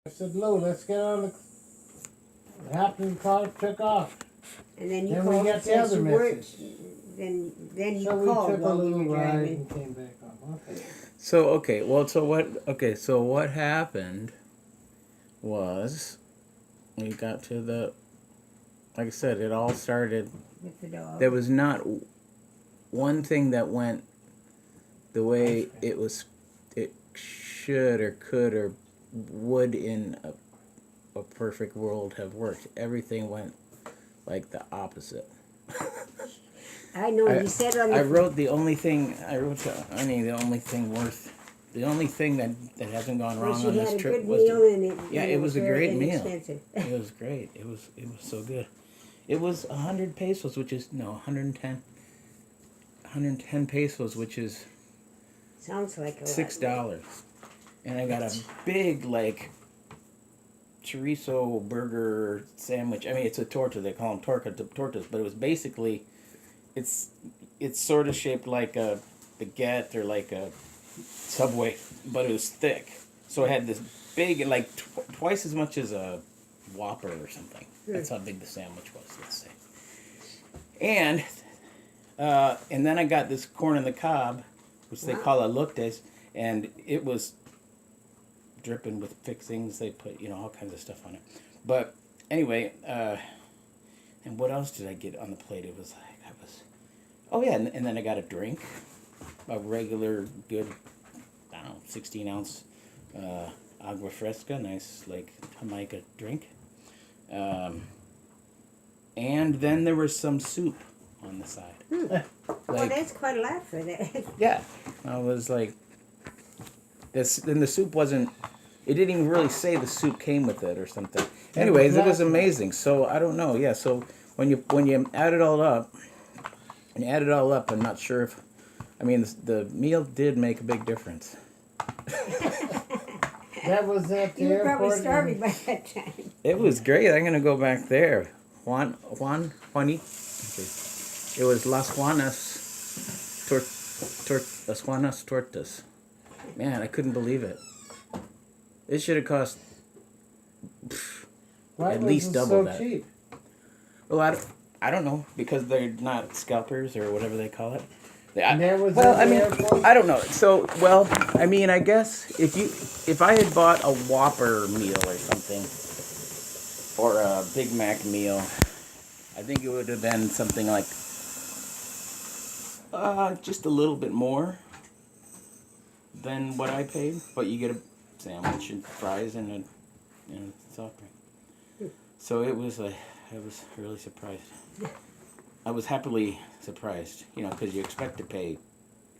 I said, Lou, let's get on the. It happened, the car took off. And then you Then we called got and the said other you weren't. message. Then you So we called took a while we little were ride driving. and came back home. Okay. So what happened was we got to the, like I said, it all started. With the dog. There was not one thing that went the way it should or could or would in a perfect world have worked. Everything went like the opposite. I know you said on the. I wrote the only thing that hasn't gone wrong on this trip was it was a great meal. It was great. It was so good. It was 100 pesos, which is 110 pesos, which is Sounds like a lot. $6. And I got a big chorizo burger sandwich. I mean, it's a torta. They call them tortas, but it was basically it's sort of shaped like a baguette or like a Subway, but it was thick. So it had this big, twice as much as a Whopper or something. That's how big the sandwich was, let's say. And then I got this corn on the cob, which they call elotes, and it was dripping with fixings. They put, all kinds of stuff on it. But anyway, and what else did I get on the plate? It was and then I got a drink, a regular good, 16-ounce agua fresca, nice Jamaica drink. And then there was some soup on the side. Well, that's quite a lot for that. Yeah, I was like, this. Then the soup wasn't. It didn't even really say the soup came with it or something. Anyways, it was amazing. So I don't know. Yeah. So when you add it all up, I'm not sure if. I mean, the meal did make a big difference. That was at the You were airport. probably starving by that time. It was great. I'm gonna go back there. Juani. Okay. It was Las Juanas Las Juanas Tortas. Man, I couldn't believe it. It should have cost at least double that. Cheap? Well, I don't know, because they're not scalpers or whatever they call it. I don't know. So, I guess if I had bought a Whopper meal or something, or a Big Mac meal, I think it would have been something like just a little bit more than what I paid. But you get a sandwich and fries and a soft drink. So I was really surprised. I was happily surprised, because you expect to pay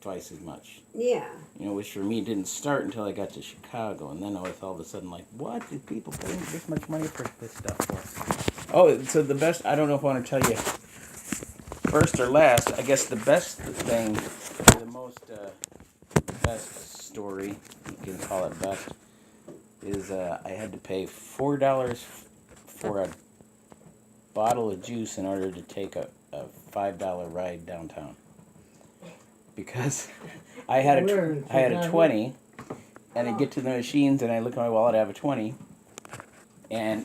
twice as much. Yeah. Which for me didn't start until I got to Chicago, and then I was all of a sudden like, what did people pay this much money for this stuff for? Oh, so the best, I don't know if I want to tell you first or last, I guess the best thing, the most best story, you can call it best, is I had to pay $4 for a bottle of juice in order to take a $5 ride downtown, because I had a 20, and I get to the machines and I look at my wallet, I have a 20, and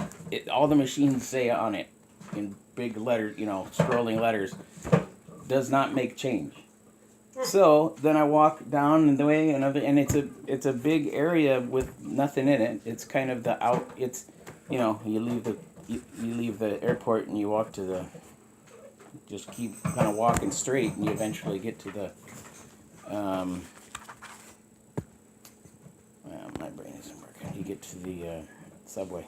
all the machines say on it in big letters, scrolling letters, does not make change. So then I walk down the way, and it's a big area with nothing in it. It's kind of you leave the airport and you walk to just keep kind of walking straight, and you eventually get to the, my brain isn't working. You get to the subway,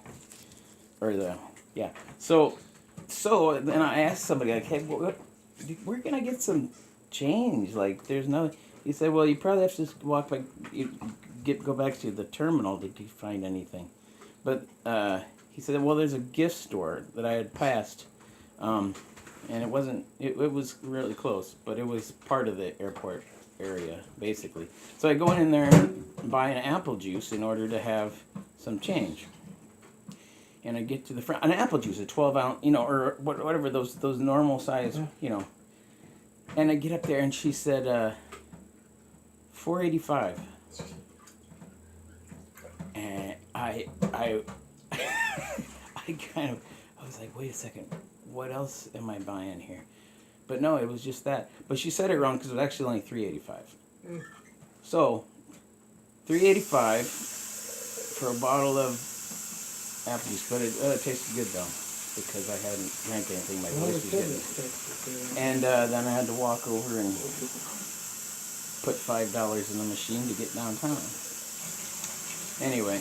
So then I asked somebody, like, hey, where can I get some change? Like, there's no. He said, well, you probably have to just walk back. Go back to the terminal to find anything, but he said, well, there's a gift store that I had passed, and it wasn't. It was really close, but it was part of the airport area, basically. So I go in there and buy an apple juice in order to have some change. And I get to the front, an apple juice, a 12-ounce, or whatever those normal size, And I get up there, and she said, $4.85. And I I I was like, wait a second, what else am I buying here? But no, it was just that. But she said it wrong because it was actually only $3.85. So, $3.85 for a bottle of apple juice, but it tasted good though because I hadn't drank anything. My Well, voice it was getting. shouldn't. And then I had to walk over and put $5 in the machine to get downtown. Anyway,